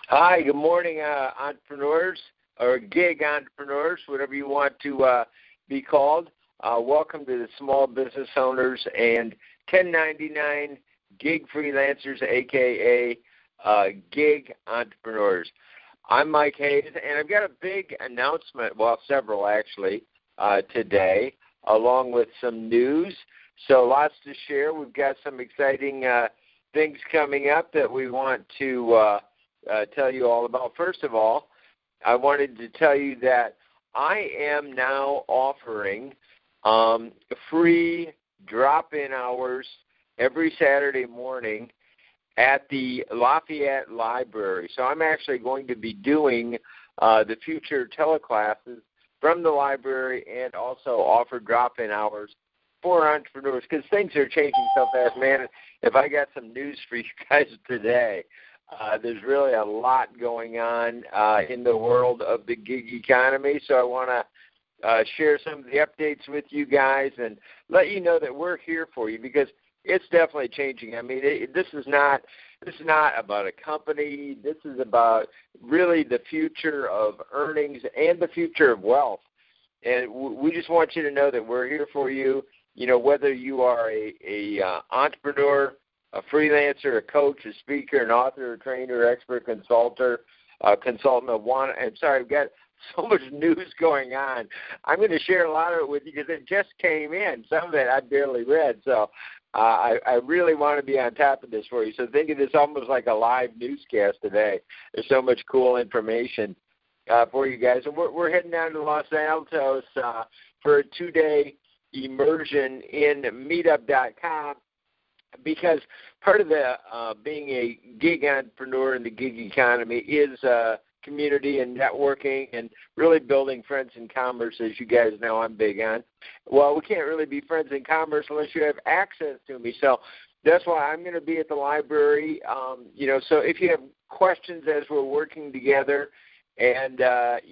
Hi, good morning, entrepreneurs or gig entrepreneurs, whatever you want to be called. Welcome to the small business owners and 1099 gig freelancers, aka gig entrepreneurs. I'm Mike Hayes, and I've got a big announcement, well, several actually, today, along with some news. So lots to share. We've got some exciting things coming up that we want to tell you all about. First of all, I wanted to tell you that I am now offering free drop-in hours every Saturday morning at the Lafayette Library. So I'm actually going to be doing the future teleclasses from the library and also offer drop-in hours for entrepreneurs because things are changing so fast, man. If I got some news for you guys today, there's really a lot going on in the world of the gig economy. So I want to share some of the updates with you guys and let you know that we're here for you because it's definitely changing. I mean, this is not about a company. This is about really the future of earnings and the future of wealth. And we just want you to know that we're here for you. You know, whether you are a entrepreneur, a freelancer, a coach, a speaker, an author, a trainer, expert, consultant, I've got so much news going on. I'm going to share a lot of it with you because it just came in. Some of it I barely read, so I really want to be on top of this for you. So think of this almost like a live newscast today. There's so much cool information for you guys. And we're heading down to Los Altos for a 2-day immersion in Meetup.com. Because part of the being a gig entrepreneur in the gig economy is community and networking and really building friends in commerce, as you guys know I'm big on. Well, we can't really be friends in commerce unless you have access to me. So that's why I'm going to be at the library. So if you have questions as we're working together and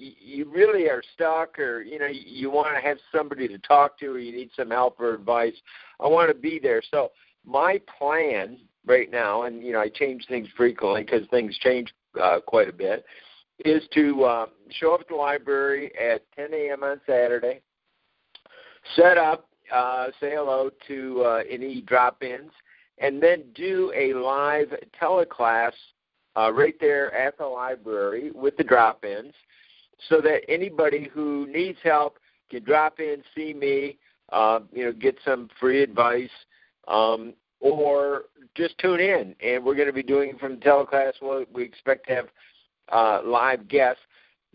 you really are stuck or, you want to have somebody to talk to or you need some help or advice, I want to be there. So my plan right now, and, I change things frequently because things change quite a bit, is to show up at the library at 10 a.m. on Saturday, set up, say hello to any drop-ins, and then do a live teleclass right there at the library with the drop-ins so that anybody who needs help can drop in, see me, get some free advice, or just tune in. And we're going to be doing from the teleclass. We expect to have live guests.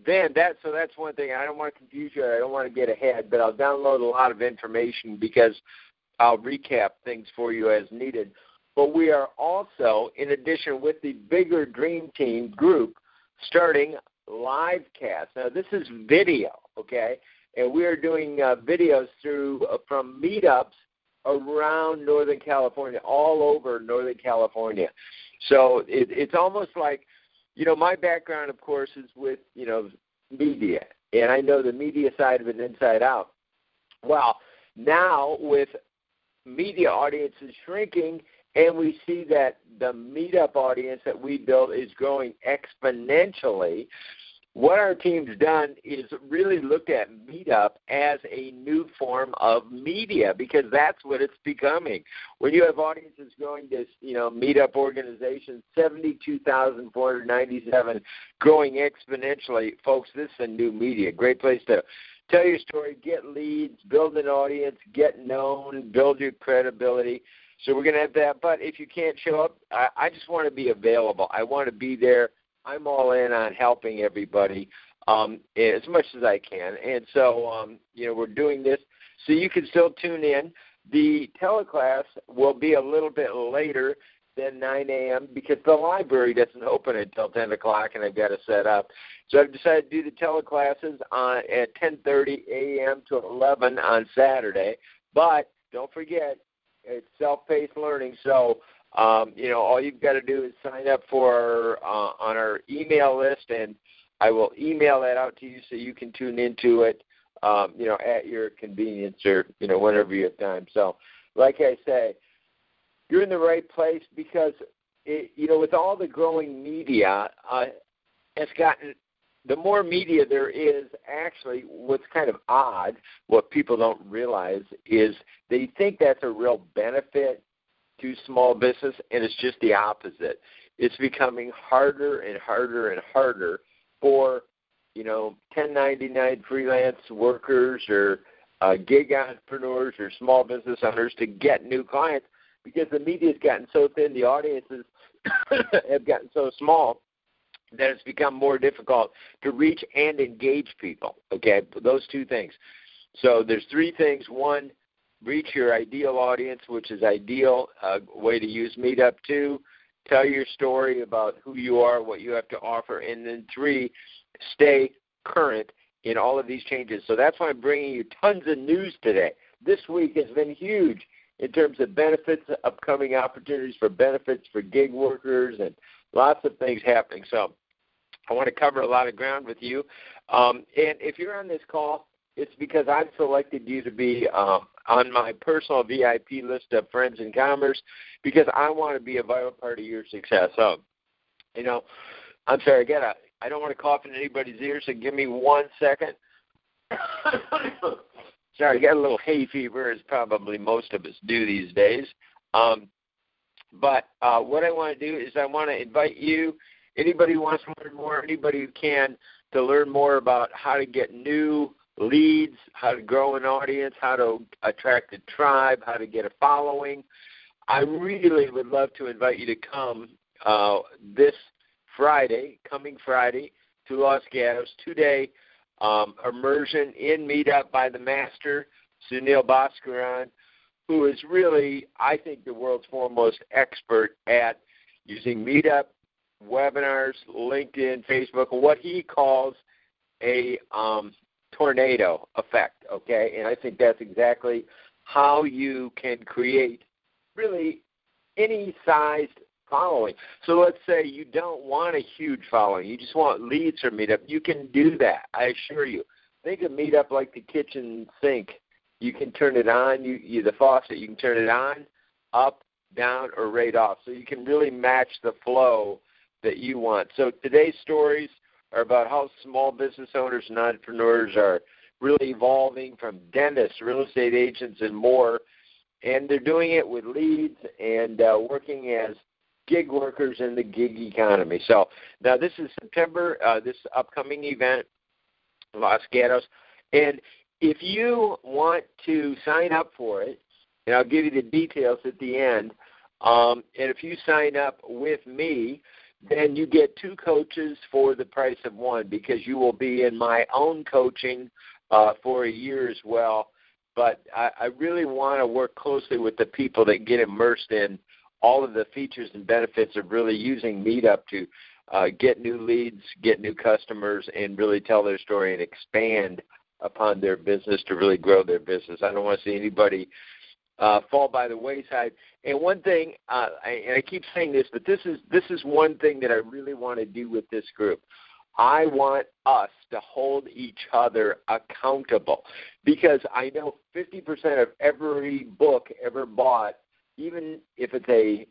That's one thing. I don't want to confuse you. I don't want to get ahead, but I'll download a lot of information because I'll recap things for you as needed. But we are also, in addition with the Bigger Dream Team group, starting live cast. Now, this is video, okay? And we are doing videos from meetups around Northern California, all over Northern California. So it's almost like, my background, of course, is with, media. And I know the media side of it inside out. Well, now with media audiences shrinking, and we see that the meetup audience that we built is growing exponentially, what our team's done is really looked at Meetup as a new form of media because that's what it's becoming. When you have audiences growing to, Meetup organizations, 72,497, growing exponentially, folks, this is a new media. Great place to tell your story, get leads, build an audience, get known, build your credibility. So we're going to have that. But if you can't show up, I just want to be available. I want to be there. I'm all in on helping everybody as much as I can. And so, we're doing this so you can still tune in. The teleclass will be a little bit later than 9 a.m. because the library doesn't open until 10 o'clock, and I've got to set up. So I've decided to do the teleclasses at 10:30 a.m. to 11 on Saturday. But don't forget, it's self-paced learning, so all you've got to do is sign up for on our email list, and I will email that out to you so you can tune into it, at your convenience or, whenever you have time. So, like I say, you're in the right place because, with all the growing media, has gotten, the more media there is, actually what's kind of odd, what people don't realize is they think that's a real benefit to small business, and it's just the opposite. It's becoming harder and harder and harder for, 1099 freelance workers or gig entrepreneurs or small business owners to get new clients because the media's gotten so thin, the audiences have gotten so small that it's become more difficult to reach and engage people, okay, those two things. So there's three things. One, reach your ideal audience, which is ideal, way to use Meetup. Two, tell your story about who you are, what you have to offer. And then three, stay current in all of these changes. So that's why I'm bringing you tons of news today. This week has been huge in terms of benefits, upcoming opportunities for benefits for gig workers, and lots of things happening. So I want to cover a lot of ground with you. And if you're on this call, it's because I've selected you to be on my personal VIP list of friends in commerce because I want to be a vital part of your success. So, I'm sorry, I don't want to cough in anybody's ear, so give me 1 second. Sorry, I got a little hay fever, as probably most of us do these days. But what I want to do is I want to invite you, anybody who wants to learn more, anybody who can, to learn more about how to get new leads, how to grow an audience, how to attract a tribe, how to get a following. I really would love to invite you to come this coming Friday, to Los Gatos, 2-day immersion in Meetup by the master, Sunil Bhaskaran, who is really, I think, the world's foremost expert at using Meetup, webinars, LinkedIn, Facebook, what he calls a tornado effect, okay? And I think that's exactly how you can create really any sized following. So let's say you don't want a huge following. You just want leads from Meetup. You can do that, I assure you. Think of Meetup like the kitchen sink. You can turn it on, the faucet, you can turn it on, up, down, or right off. So you can really match the flow that you want. So today's stories are about how small business owners and entrepreneurs are really evolving from dentists, real estate agents, and more. And they're doing it with leads and working as gig workers in the gig economy. So now this is September, this upcoming event, Los Gatos. And if you want to sign up for it, and I'll give you the details at the end, and if you sign up with me, then you get 2 coaches for the price of 1 because you will be in my own coaching for a year as well. But I really want to work closely with the people that get immersed in all of the features and benefits of really using Meetup to get new leads, get new customers, and really tell their story and expand upon their business to really grow their business. I don't want to see anybody fall by the wayside. And one thing, and I keep saying this, but this is one thing that I really want to do with this group. I want us to hold each other accountable because I know 50% of every book ever bought, even if it's a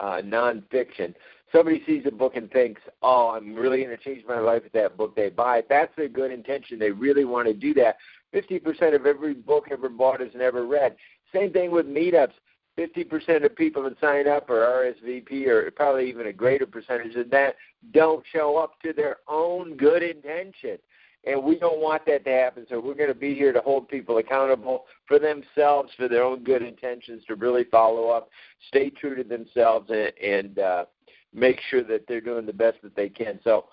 nonfiction, somebody sees a book and thinks, oh, I'm really going to change my life with that book they buy. That's a good intention. They really want to do that. 50% of every book ever bought is never read. Same thing with meetups. 50% of people that sign up or RSVP, or probably even a greater percentage of that, don't show up to their own good intention. And we don't want that to happen, so we're going to be here to hold people accountable for themselves, for their own good intentions, to really follow up, stay true to themselves, and make sure that they're doing the best that they can. So,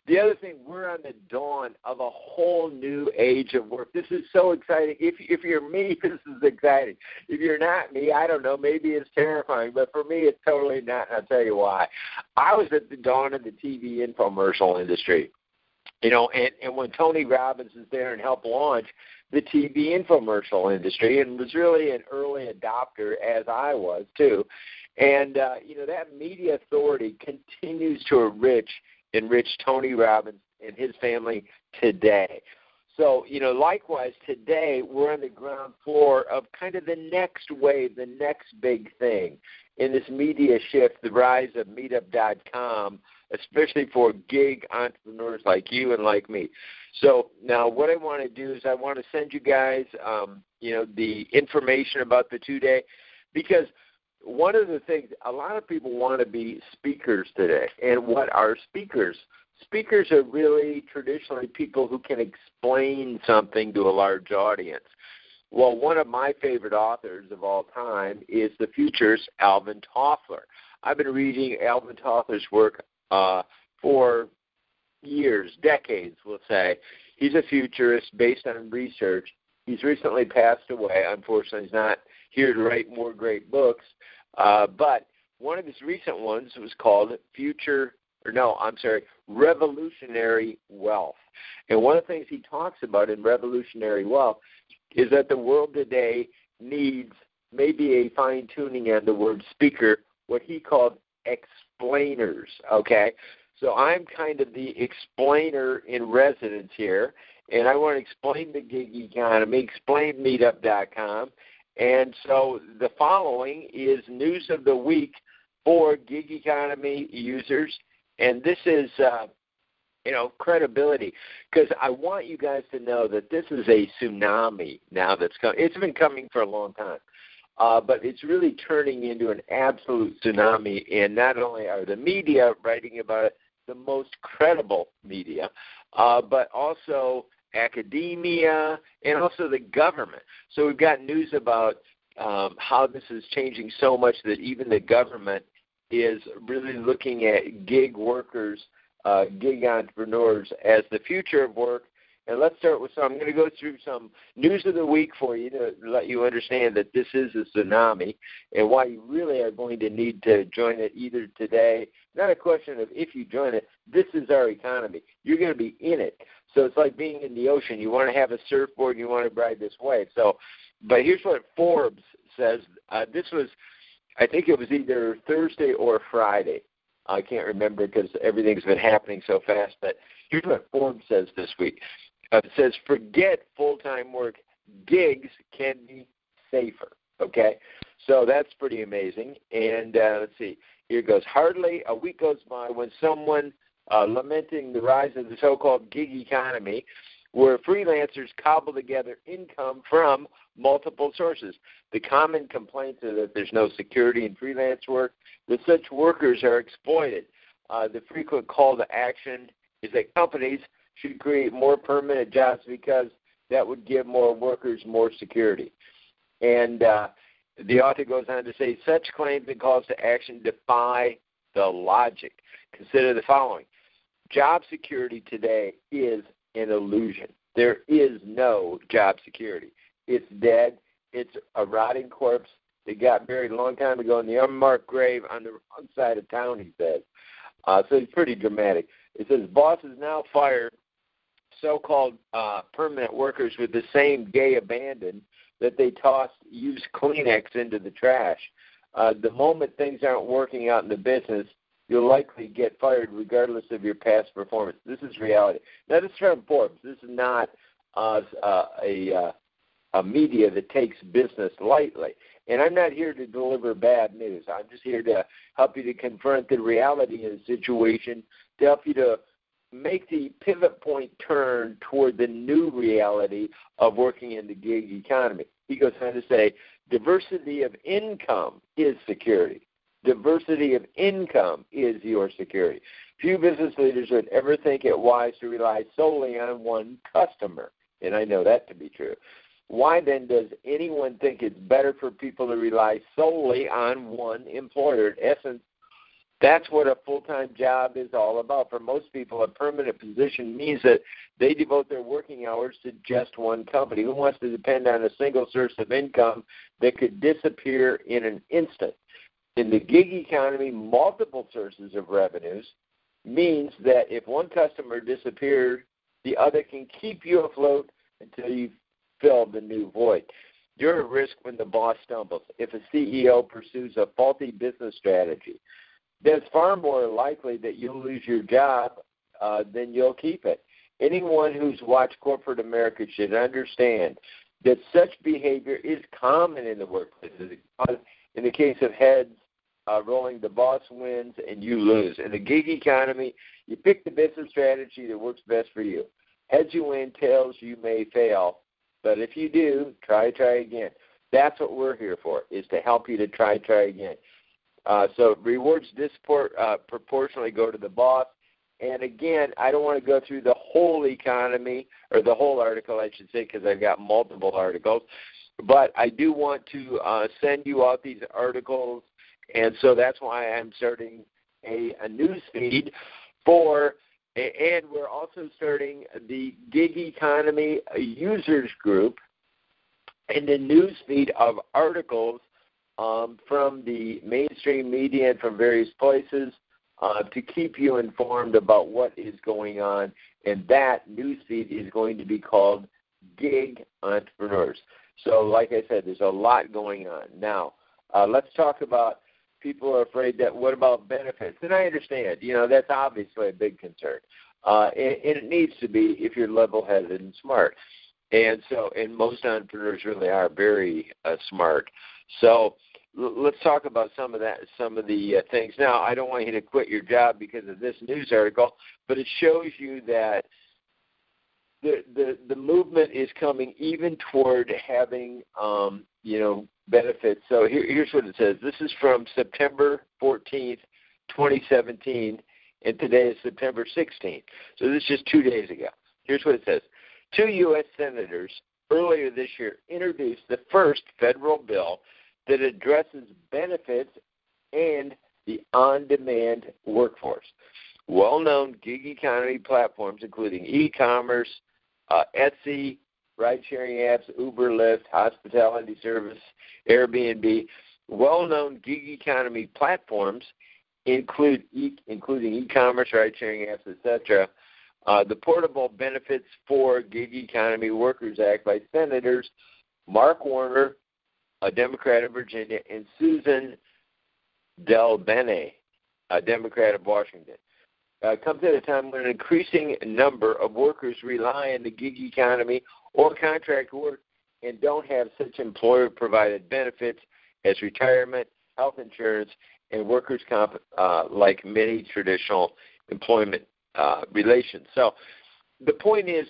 the other thing, we're on the dawn of a whole new age of work. This is so exciting. If you're me, this is exciting. If you're not me, I don't know, maybe it's terrifying. But for me, it's totally not, and I'll tell you why. I was at the dawn of the TV infomercial industry. And when Tony Robbins was there and helped launch the TV infomercial industry and was really an early adopter, as I was too. And, that media authority continues to enrich Tony Robbins and his family today. So, likewise, today we're on the ground floor of kind of the next wave, the next big thing in this media shift, the rise of Meetup.com, especially for gig entrepreneurs like you and like me. So now what I want to do is I want to send you guys, the information about the 2-day, because one of the things, a lot of people want to be speakers today. And what are speakers? Speakers are really traditionally people who can explain something to a large audience. Well, one of my favorite authors of all time is the futurist Alvin Toffler. I've been reading Alvin Toffler's work for years, decades, we'll say. He's a futurist based on research. He's recently passed away. Unfortunately, he's not here to write more great books. But one of his recent ones was called Revolutionary Wealth. And one of the things he talks about in Revolutionary Wealth is that the world today needs maybe a fine-tuning on the word speaker, what he called explainers, okay? So I'm kind of the explainer in residence here, and I want to explain the gig economy, explain Meetup.com. And so the following is news of the week for gig economy users, and this is credibility, because I want you guys to know that this is a tsunami now that's coming. It's been coming for a long time, but it's really turning into an absolute tsunami, and not only are the media writing about it, the most credible media, but also academia and also the government. So we've got news about how this is changing so much that even the government is really looking at gig workers, gig entrepreneurs as the future of work. And let's start with I'm going to go through some news of the week for you to let you understand that this is a tsunami and why you really are going to need to join it either today. Not a question of if you join it. This is our economy. You're going to be in it. So it's like being in the ocean. You want to have a surfboard and you want to ride this wave. So, but here's what Forbes says. This was, I think it was either Thursday or Friday. I can't remember because everything's been happening so fast. But here's what Forbes says this week. It says, forget full-time work. Gigs can be safer, okay? So that's pretty amazing. And let's see. Here it goes. Hardly a week goes by when someone lamenting the rise of the so-called gig economy, where freelancers cobble together income from multiple sources. The common complaints are that there's no security in freelance work, that such workers are exploited. The frequent call to action is that companies should create more permanent jobs because that would give more workers more security. And the author goes on to say, such claims and calls to action defy the logic. Consider the following. Job security today is an illusion. There is no job security. It's dead. It's a rotting corpse that got buried a long time ago in the unmarked grave on the wrong side of town, he says. So it's pretty dramatic. It says bosses now fire so-called permanent workers with the same gay abandon that they tossed used Kleenex into the trash. The moment things aren't working out in the business, you'll likely get fired regardless of your past performance. This is reality. Now, this is from Forbes. This is not a media that takes business lightly. And I'm not here to deliver bad news. I'm just here to help you to confront the reality of the situation, to help you to make the pivot point turn toward the new reality of working in the gig economy. He goes on to say, diversity of income is security. Diversity of income is your security. Few business leaders would ever think it wise to rely solely on one customer, and I know that to be true. Why then does anyone think it's better for people to rely solely on one employer? In essence, that's what a full-time job is all about. For most people, a permanent position means that they devote their working hours to just one company. Who wants to depend on a single source of income that could disappear in an instant? In the gig economy, multiple sources of revenues means that if one customer disappears, the other can keep you afloat until you fill the new void. You're at risk when the boss stumbles. If a CEO pursues a faulty business strategy, then it's far more likely that you'll lose your job than you'll keep it. anyone who's watched corporate America should understand that such behavior is common in the workplace. In the case of heads, rolling, the boss wins and you lose. In the gig economy, you pick the business strategy that works best for you. Heads you win, tails you may fail. But if you do, try again. That's what we're here for, is to help you to try again. So rewards disproportionately go to the boss. And again, I don't want to go through the whole economy, or the whole article, I should say, because I've got multiple articles. But I do want to send you out these articles, and so that's why I'm starting a news feed and we're also starting the gig economy users group and the news feed of articles from the mainstream media and from various places to keep you informed about what is going on. And that news feed is going to be called Gig Entrepreneurs. So like I said, there's a lot going on. Now, let's talk about people are afraid that what about benefits? And I understand, that's obviously a big concern. And it needs to be if you're level-headed and smart. And most entrepreneurs really are very smart. So let's talk about some of the things. Now, I don't want you to quit your job because of this news article, but it shows you that the movement is coming even toward having, benefits. So here's what it says. This is from September 14th, 2017, and today is September 16th. So this is just 2 days ago. Here's what it says. 2 U.S. senators earlier this year introduced the first federal bill that addresses benefits and the on-demand workforce. Well-known gig economy platforms, including e-commerce, Etsy, ride-sharing apps, Uber, Lyft, hospitality service, Airbnb. Well-known gig economy platforms including e-commerce, ride-sharing apps, etc. The Portable Benefits for Gig Economy Workers Act by Senators Mark Warner, a Democrat of Virginia, and Susan DelBene, a Democrat of Washington. Comes at a time when an increasing number of workers rely on the gig economy or contract work and don't have such employer-provided benefits as retirement, health insurance, and workers' comp like many traditional employment relations. So the point is,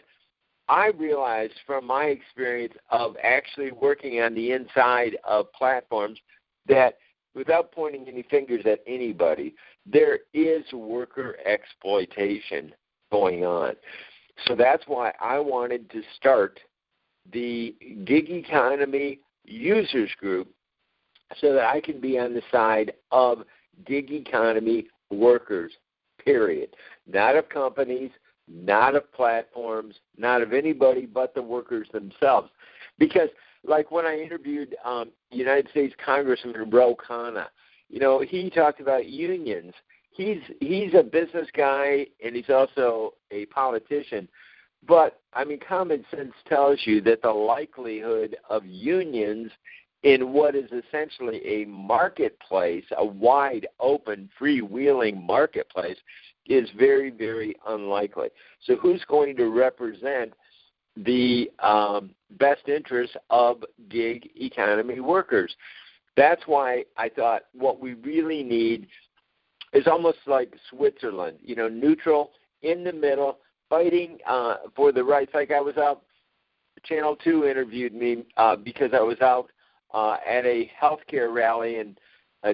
I realized from my experience of actually working on the inside of platforms that without pointing any fingers at anybody, there is worker exploitation going on. So that's why I wanted to start the gig economy users group so that I can be on the side of gig economy workers, period. Not of companies, not of platforms, not of anybody but the workers themselves. Because like when I interviewed United States Congressman Ro Khanna, he talked about unions. He's a business guy and he's also a politician. But, common sense tells you that the likelihood of unions in what is essentially a marketplace, a wide open, freewheeling marketplace, is very, very unlikely. So who's going to represent the best interests of gig economy workers? That's why I thought what we really need is almost like Switzerland, neutral, in the middle, fighting for the rights. Like I was out, Channel 2 interviewed me because I was out at a healthcare rally in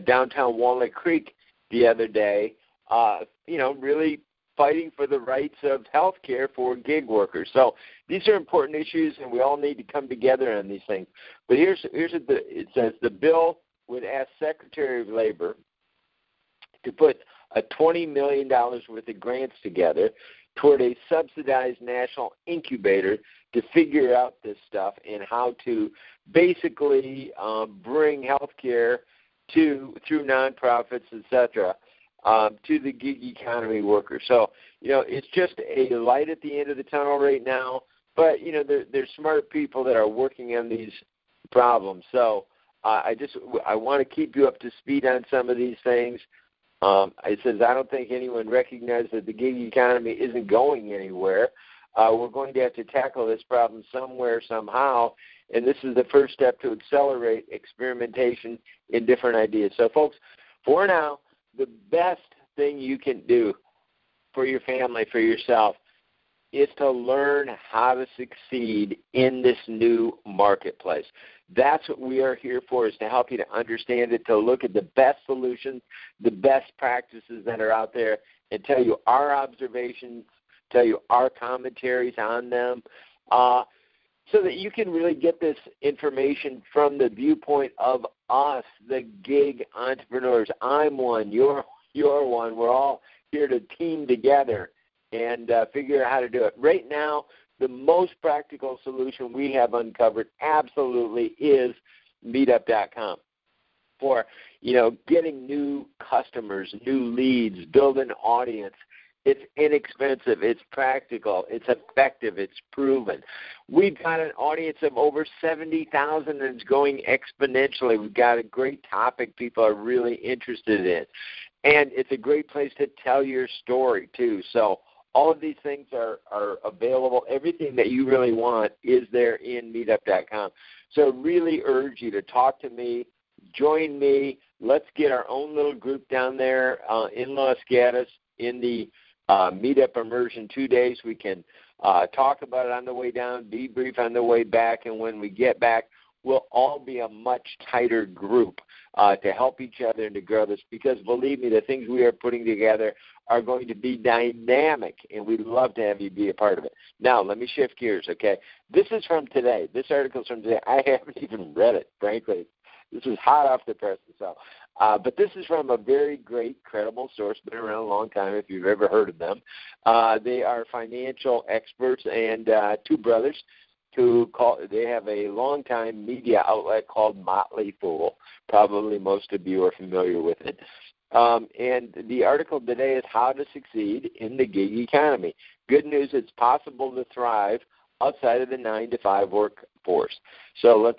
downtown Walnut Creek the other day, really fighting for the rights of healthcare for gig workers. So these are important issues, and we all need to come together on these things. But here's what it says. The bill would ask Secretary of Labor to put a $20 million worth of grants together toward a subsidized national incubator to figure out this stuff and how to basically bring healthcare through nonprofits, etc., to the gig economy workers. So, it's just a light at the end of the tunnel right now, but, there's smart people that are working on these problems. So I want to keep you up to speed on some of these things. It says, I don't think anyone recognizes that the gig economy isn't going anywhere. We're going to have to tackle this problem somewhere, somehow, and this is the first step to accelerate experimentation in different ideas. So, folks, for now, the best thing you can do for your family, for yourself, is to learn how to succeed in this new marketplace. That's what we are here for, is to help you to understand it, to look at the best solutions, the best practices that are out there, and tell you our observations, tell you our commentaries on them, so that you can really get this information from the viewpoint of us, the gig entrepreneurs. I'm one, you're one. We're all here to team together and figure out how to do it. Right now, the most practical solution we have uncovered absolutely is Meetup.com for, getting new customers, new leads, build an audience. It's inexpensive, it's practical, it's effective, it's proven. We've got an audience of over 70,000 and it's going exponentially. We've got a great topic people are really interested in. And it's a great place to tell your story, too. So all of these things are available. Everything that you really want is there in Meetup.com. So really urge you to talk to me, join me. Let's get our own little group down there in Los Gatos in the Meetup Immersion 2 days. We can talk about it on the way down, debrief on the way back, and when we get back, we'll all be a much tighter group to help each other and to grow this, because believe me, the things we are putting together are going to be dynamic, and we'd love to have you be a part of it. Now, let me shift gears, okay? This is from today. This article is from today. I haven't even read it, frankly. This was hot off the press. So, but this is from a very great, credible source, been around a long time if you've ever heard of them. They are financial experts and two brothers they have a long-time media outlet called Motley Fool. Probably most of you are familiar with it. And the article today is How to Succeed in the Gig Economy. Good news, it's possible to thrive outside of the 9-to-5 workforce. So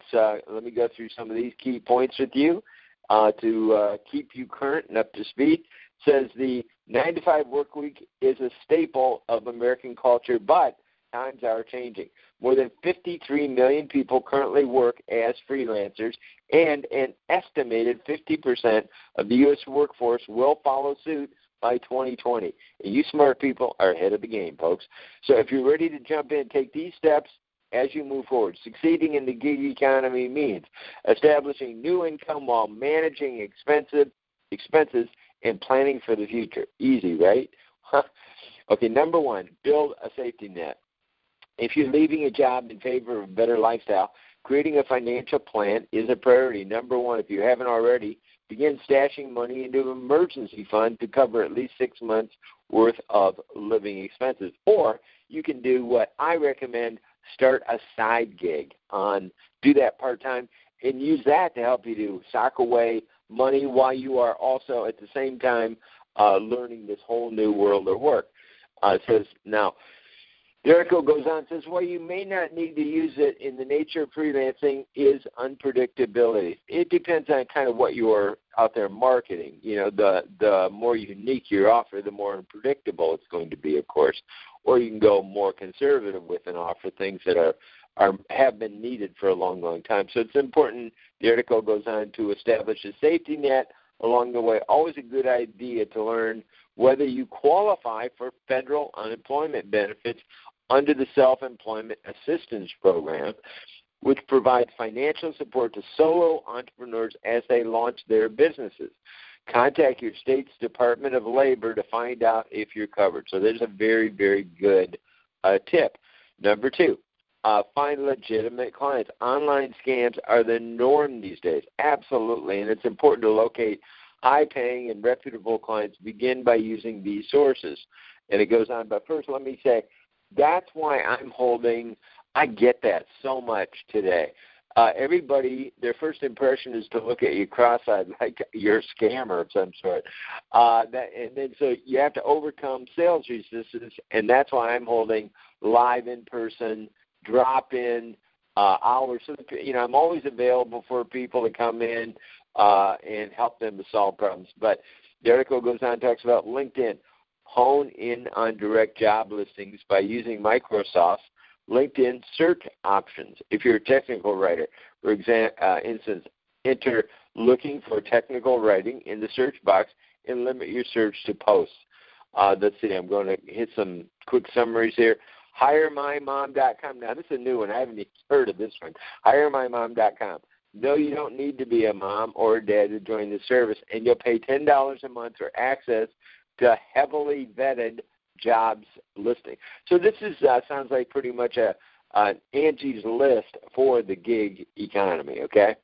let me go through some of these key points with you to keep you current and up to speed. It says the 9-to-5 work week is a staple of American culture, but times are changing. More than 53 million people currently work as freelancers, and an estimated 50% of the U.S. workforce will follow suit by 2020. And you smart people are ahead of the game, folks. So if you're ready to jump in, take these steps as you move forward. Succeeding in the gig economy means establishing new income while managing expenses and planning for the future. Easy, right? Okay, number one, build a safety net. If you're leaving a job in favor of a better lifestyle, creating a financial plan is a priority. Number one, if you haven't already, begin stashing money into an emergency fund to cover at least 6 months' worth of living expenses. Or you can do what I recommend, start a side gig. Do that part-time and use that to help you to sock away money while you are also at the same time learning this whole new world of work. It says, now, the article goes on and says, well, you may not need to use it. In the nature of freelancing is unpredictability. It depends on kind of what you're out there marketing. The more unique your offer, the more unpredictable it's going to be, of course. Or you can go more conservative with an offer, things that have been needed for a long, long time. So it's important, the article goes on, to establish a safety net along the way. Always a good idea to learn whether you qualify for federal unemployment benefits under the Self-Employment Assistance Program, which provides financial support to solo entrepreneurs as they launch their businesses. Contact your state's Department of Labor to find out if you're covered. So there's a very, very good tip. Number two, find legitimate clients. Online scams are the norm these days, absolutely, and it's important to locate high-paying and reputable clients. Begin by using these sources. And it goes on, but first let me say, that's why I get that so much today. Everybody, their first impression is to look at you cross-eyed like you're a scammer of some sort. And then so you have to overcome sales resistance, and that's why I'm holding live in-person, drop-in hours. So I'm always available for people to come in and help them to solve problems. But the article goes on and talks about LinkedIn. hone in on direct job listings by using Microsoft's LinkedIn search options. If you're a technical writer, for instance, enter looking for technical writing in the search box and limit your search to posts. Let's see, I'm going to hit some quick summaries here. HireMyMom.com. Now, this is a new one. I haven't even heard of this one. HireMyMom.com. No, you don't need to be a mom or a dad to join the service, and you'll pay $10 a month for access to heavily vetted jobs listing. So this is sounds like pretty much an Angie's List for the gig economy, okay?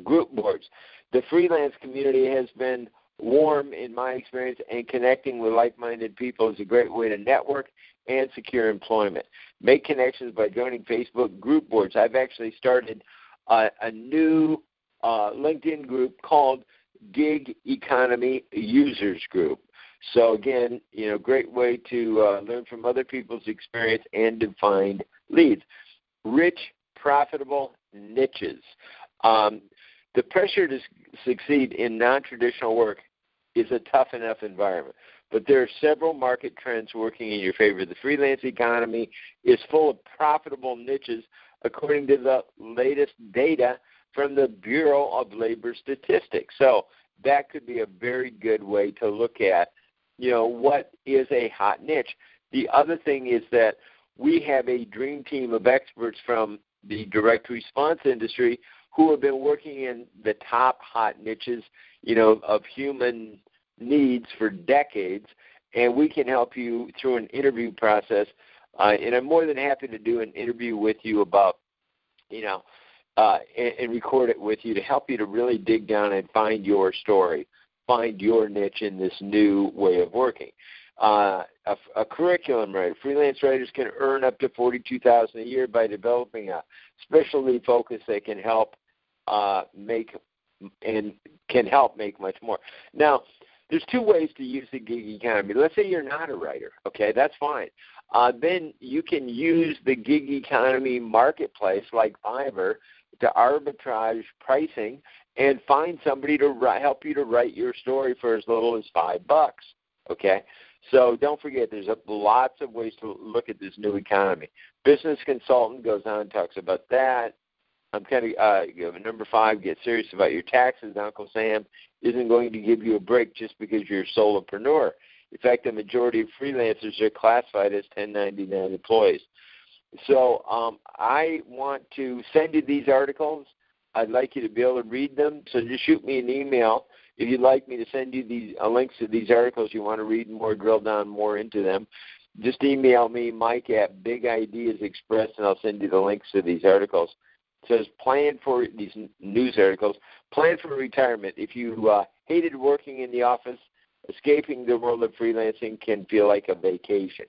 Group boards. The freelance community has been warm in my experience, and connecting with like-minded people is a great way to network and secure employment. Make connections by joining Facebook group boards. I've actually started a new LinkedIn group called Gig Economy Users Group. So again, great way to learn from other people's experience and to find leads. Rich, profitable niches. The pressure to succeed in non-traditional work is a tough enough environment, but there are several market trends working in your favor. The freelance economy is full of profitable niches, according to the latest data from the Bureau of Labor Statistics. So that could be a very good way to look at, what is a hot niche. The other thing is that we have a dream team of experts from the direct response industry who have been working in the top hot niches, of human needs for decades, and we can help you through an interview process. And I'm more than happy to do an interview with you about, and record it with you to help you to really dig down and find your story, find your niche in this new way of working. A curriculum writer. Freelance writers can earn up to $42,000 a year by developing a specialty focus that can help make much more. Now, there's two ways to use the gig economy. Let's say you're not a writer. Okay, that's fine. Then you can use the gig economy marketplace like Fiverr to arbitrage pricing and find somebody to help you to write your story for as little as $5. Okay, so don't forget there's lots of ways to look at this new economy. Business consultant goes on and talks about that. I'm kind of number 5. Get serious about your taxes. Uncle Sam isn't going to give you a break just because you're a solopreneur. In fact, the majority of freelancers are classified as 1099 employees. So I want to send you these articles. I'd like you to be able to read them. So just shoot me an email if you'd like me to send you these links to these articles you want to read more, drill down more into them. Just email me, Mike at Big Ideas Express, and I'll send you the links to these articles. It says plan for these news articles. Plan for retirement. If you hated working in the office, escaping the world of freelancing can feel like a vacation.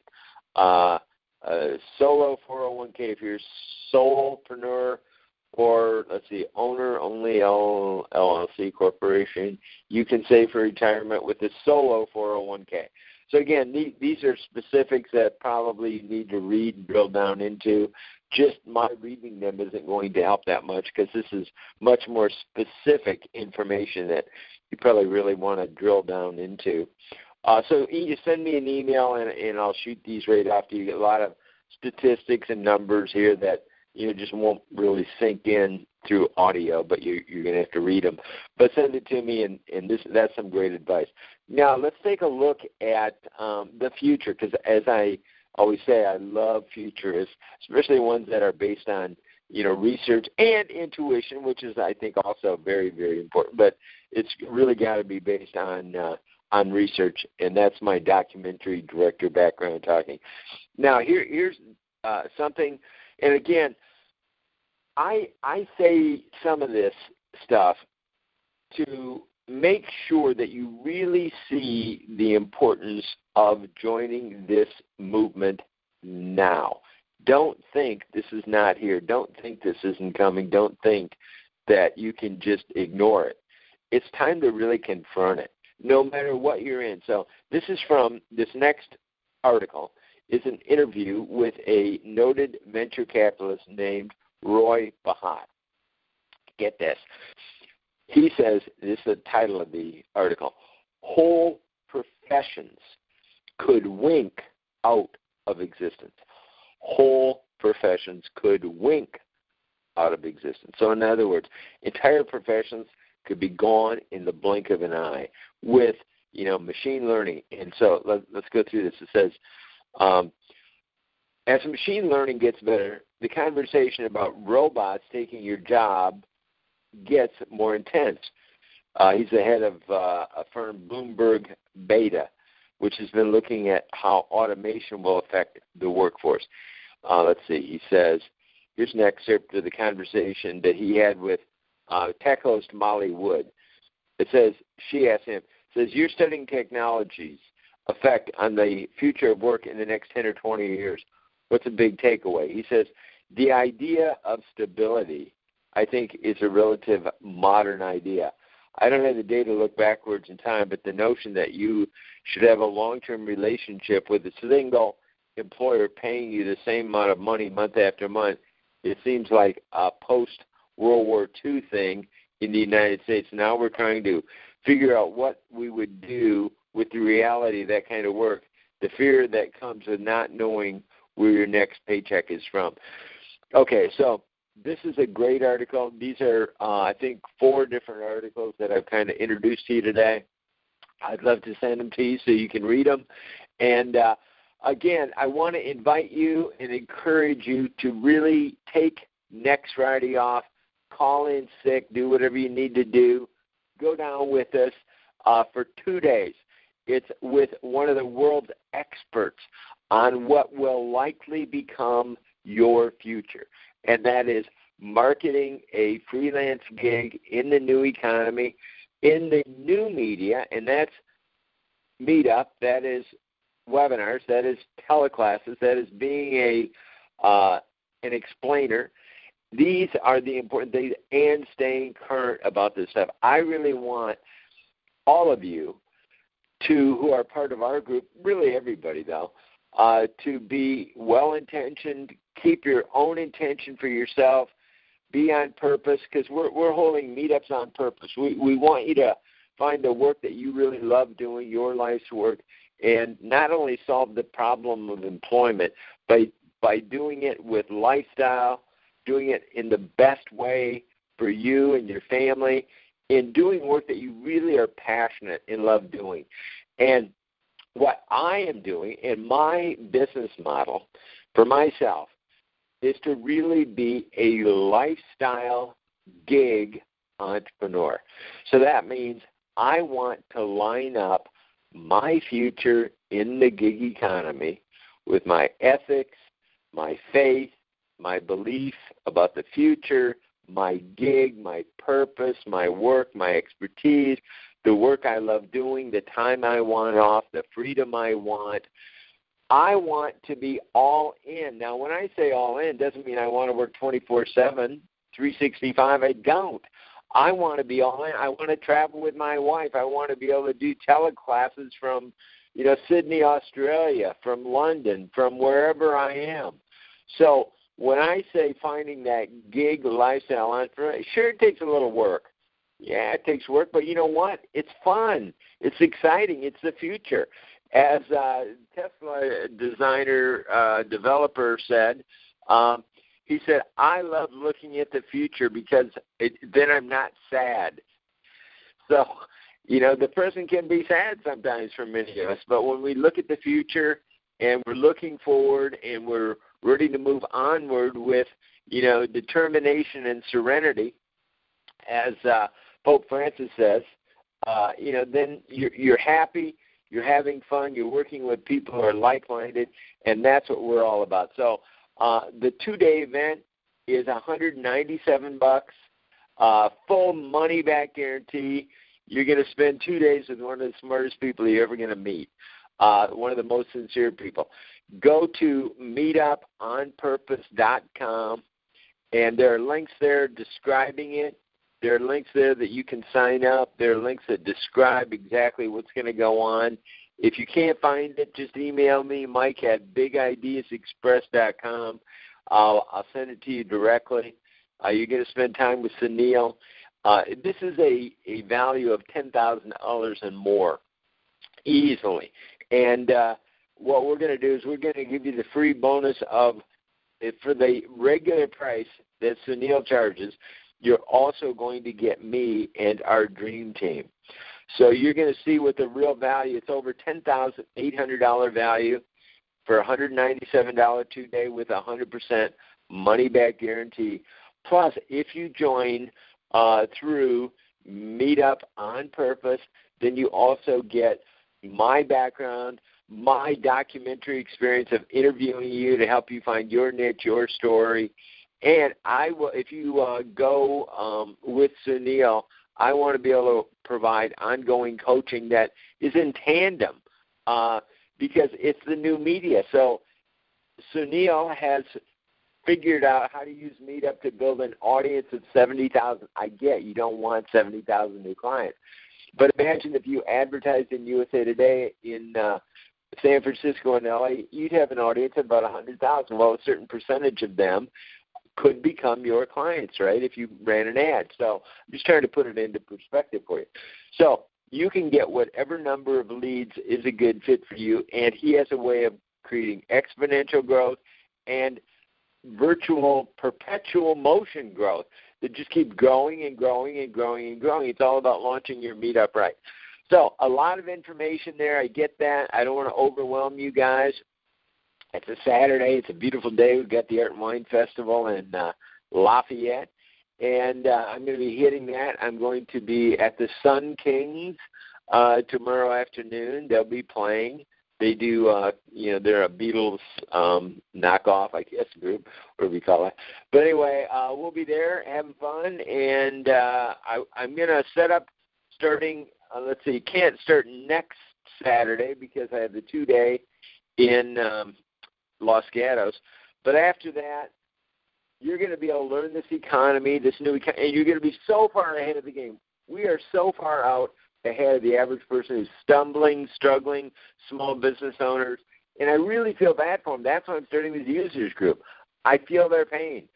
Solo 401k. If you're a solopreneur or, owner only LLC corporation, you can save for retirement with a solo 401k. So again, these are specifics that probably you need to read and drill down into. Just my reading them isn't going to help that much because this is much more specific information that you probably really want to drill down into. So you send me an email and I'll shoot these right after. You get a lot of statistics and numbers here that just won't really sink in through audio, but you're going to have to read them. But send it to me, and that's some great advice. Now let's take a look at the future, because as I always say, I love futurists, especially ones that are based on research and intuition, which is I think also very, very important. But it's really got to be based on research, and that's my documentary director background talking. Now here's something, and again, I say some of this stuff to make sure that you really see the importance of joining this movement now. Don't think this is not here. Don't think this isn't coming. Don't think that you can just ignore it. It's time to really confront it, no matter what you're in. So this is from this next article is an interview with a noted venture capitalist named Roy Bahat. Get this. He says, this is the title of the article, whole professions could wink out of existence. Whole professions could wink out of existence. So in other words, entire professions could be gone in the blink of an eye with, machine learning. And so let's go through this. It says, as machine learning gets better, the conversation about robots taking your job gets more intense. He's the head of a firm, Bloomberg Beta, which has been looking at how automation will affect the workforce. Let's see. He says, here's an excerpt of the conversation that he had with tech host Molly Wood. It says, she asked him, you're studying technology's effect on the future of work in the next 10 or 20 years. What's a big takeaway? He says, the idea of stability, I think, is a relative modern idea. I don't have the data to look backwards in time, but the notion that you should have a long-term relationship with a single employer paying you the same amount of money month after month, it seems like a post-World War II thing in the United States. Now we're trying to figure out what we would do with the reality of that kind of work, the fear that comes with not knowing where your next paycheck is from. Okay, so this is a great article. These are, I think, 4 different articles that I've kind of introduced to you today. I'd love to send them to you so you can read them. And, again, I want to invite you and encourage you to really take next Friday off, call in sick, do whatever you need to do. Go down with us for 2 days. It's with one of the world's experts on what will likely become your future, and that is marketing a freelance gig in the new economy, in the new media, and that's Meetup, that is webinars, that is teleclasses, that is being an explainer. These are the important things, and staying current about this stuff. I really want all of you who are part of our group, really everybody though, to be well-intentioned, keep your own intention for yourself, be on purpose, because we're holding meetups on purpose. We want you to find the work that you really love doing, your life's work, and not only solve the problem of employment, but by doing it with lifestyle, doing it in the best way for you and your family, in doing work that you really are passionate and love doing. And what I am doing in my business model for myself is to really be a lifestyle gig entrepreneur. So that means I want to line up my future in the gig economy with my ethics, my faith, my belief about the future, my gig, my purpose, my work, my expertise, the work I love doing, the time I want off, the freedom I want. I want to be all in. Now, when I say all in, doesn't mean I want to work 24/7, 365. I don't. I want to be all in. I want to travel with my wife. I want to be able to do teleclasses from, Sydney, Australia, from London, from wherever I am. So when I say finding that gig lifestyle entrepreneur, sure, it takes a little work. Yeah, it takes work, but you know what? It's fun. It's exciting. It's the future. As Tesla developer said, he said, I love looking at the future because then I'm not sad. So, the present can be sad sometimes for many of us, but when we look at the future and we're looking forward and we're ready to move onward with, determination and serenity, as Pope Francis says, then you're happy, you're having fun, you're working with people who are like-minded, and that's what we're all about. So the 2-day event is $197, full money-back guarantee. You're going to spend 2 days with one of the smartest people you're ever going to meet, one of the most sincere people. Go to meetuponpurpose.com, and there are links there describing it. There are links there that you can sign up. There are links that describe exactly what's going to go on. If you can't find it, just email me, Mike@bigideasexpress.com. I'll send it to you directly. You're going to spend time with Sunil. This is a value of $10,000 and more, easily. And what we're going to do is we're going to give you the free bonus of, for the regular price that Sunil charges, you're also going to get me and our dream team. So you're going to see what the real value, it's over $10,800 value for $197 2-day with 100% money-back guarantee. Plus, if you join through Meetup on Purpose, then you also get my background, my documentary experience of interviewing you to help you find your niche, your story. And I will, if you go with Sunil, I want to be able to provide ongoing coaching that is in tandem because it's the new media. So Sunil has figured out how to use Meetup to build an audience of 70,000. I get you don't want 70,000 new clients. But imagine if you advertised in USA Today in San Francisco and LA, you'd have an audience of about 100,000. Well, a certain percentage of them could become your clients, right, if you ran an ad. So I'm just trying to put it into perspective for you. So you can get whatever number of leads is a good fit for you, and he has a way of creating exponential growth and virtual perpetual motion growth that just keep growing and growing and growing and growing. It's all about launching your Meetup right. So a lot of information there. I get that. I don't want to overwhelm you guys. It's a Saturday. It's a beautiful day. We've got the Art and Wine Festival in Lafayette, and I'm going to be hitting that. I'm going to be at the Sun Kings tomorrow afternoon. They'll be playing. They do, they're a Beatles knockoff, I guess, group, whatever we call it. But anyway, we'll be there having fun, and I'm going to set up starting, can't start next Saturday because I have the 2-day in Los Gatos. But after that, you're going to be able to learn this economy, and you're going to be so far ahead of the game. We are so far out ahead of the average person who's stumbling, struggling, small business owners. And I really feel bad for them. That's why I'm starting this users group. I feel their pain.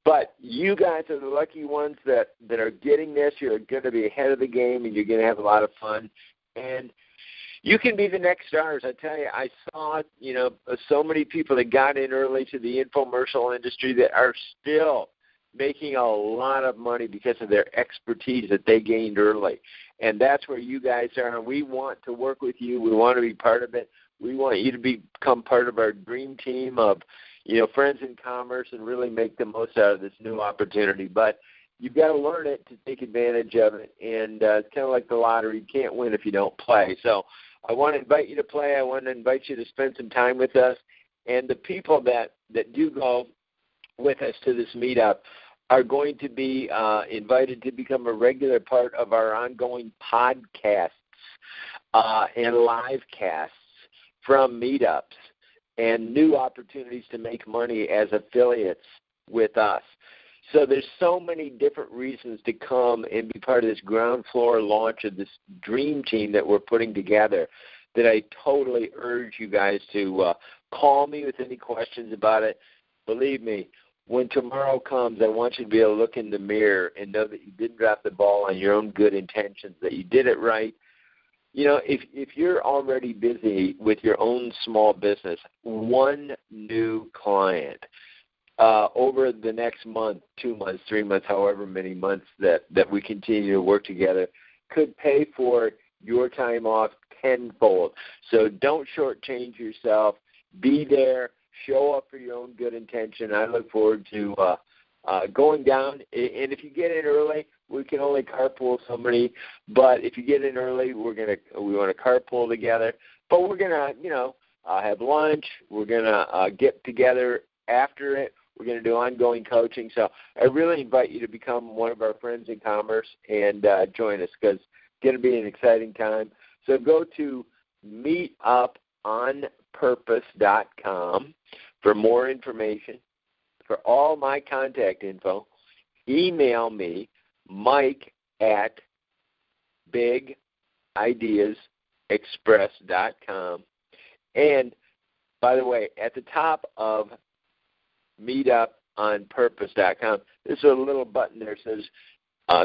But you guys are the lucky ones that are getting this. You're going to be ahead of the game, and you're going to have a lot of fun. And you can be the next stars. I tell you, I saw, so many people that got in early to the infomercial industry that are still making a lot of money because of their expertise that they gained early. And that's where you guys are. And we want to work with you. We want to be part of it. We want you to become part of our dream team of, friends in commerce and really make the most out of this new opportunity. But you've got to learn it to take advantage of it. And it's kind of like the lottery. You can't win if you don't play. So I want to invite you to play. I want to invite you to spend some time with us. And the people that do go with us to this meetup are going to be invited to become a regular part of our ongoing podcasts and live casts from meetups and new opportunities to make money as affiliates with us. So there's so many different reasons to come and be part of this ground floor launch of this dream team that we're putting together that I totally urge you guys to call me with any questions about it. Believe me, when tomorrow comes, I want you to be able to look in the mirror and know that you didn't drop the ball on your own good intentions, that you did it right. If you're already busy with your own small business, one new client over the next month, 2 months, 3 months, however many months that we continue to work together could pay for your time off tenfold. So don't shortchange yourself. Be there. Show up for your own good intention. I look forward to going down. And if you get in early, we can only carpool so many. But if you get in early, we want to carpool together. But we're gonna, have lunch. We're gonna get together after it. We're gonna do ongoing coaching. So I really invite you to become one of our friends in commerce and join us because it's gonna be an exciting time. So go to meetuponpurpose.com for more information. For all my contact info, email me, mike@bigideasexpress.com. And, by the way, at the top of meetuponpurpose.com, there's a little button there that says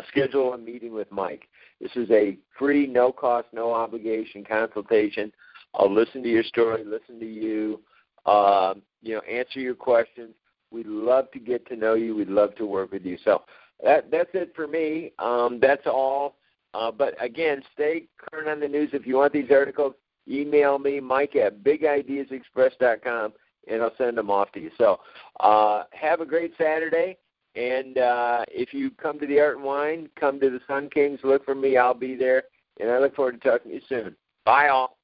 schedule a meeting with Mike. This is a free, no-cost, no-obligation consultation. I'll listen to your story, listen to you, answer your questions. We'd love to get to know you. We'd love to work with you. So that's it for me. That's all. But, again, stay current on the news. If you want these articles, email me, Mike@bigideasexpress.com, and I'll send them off to you. So have a great Saturday. And if you come to the Art and Wine, come to the Sun Kings, look for me. I'll be there. And I look forward to talking to you soon. Bye, all.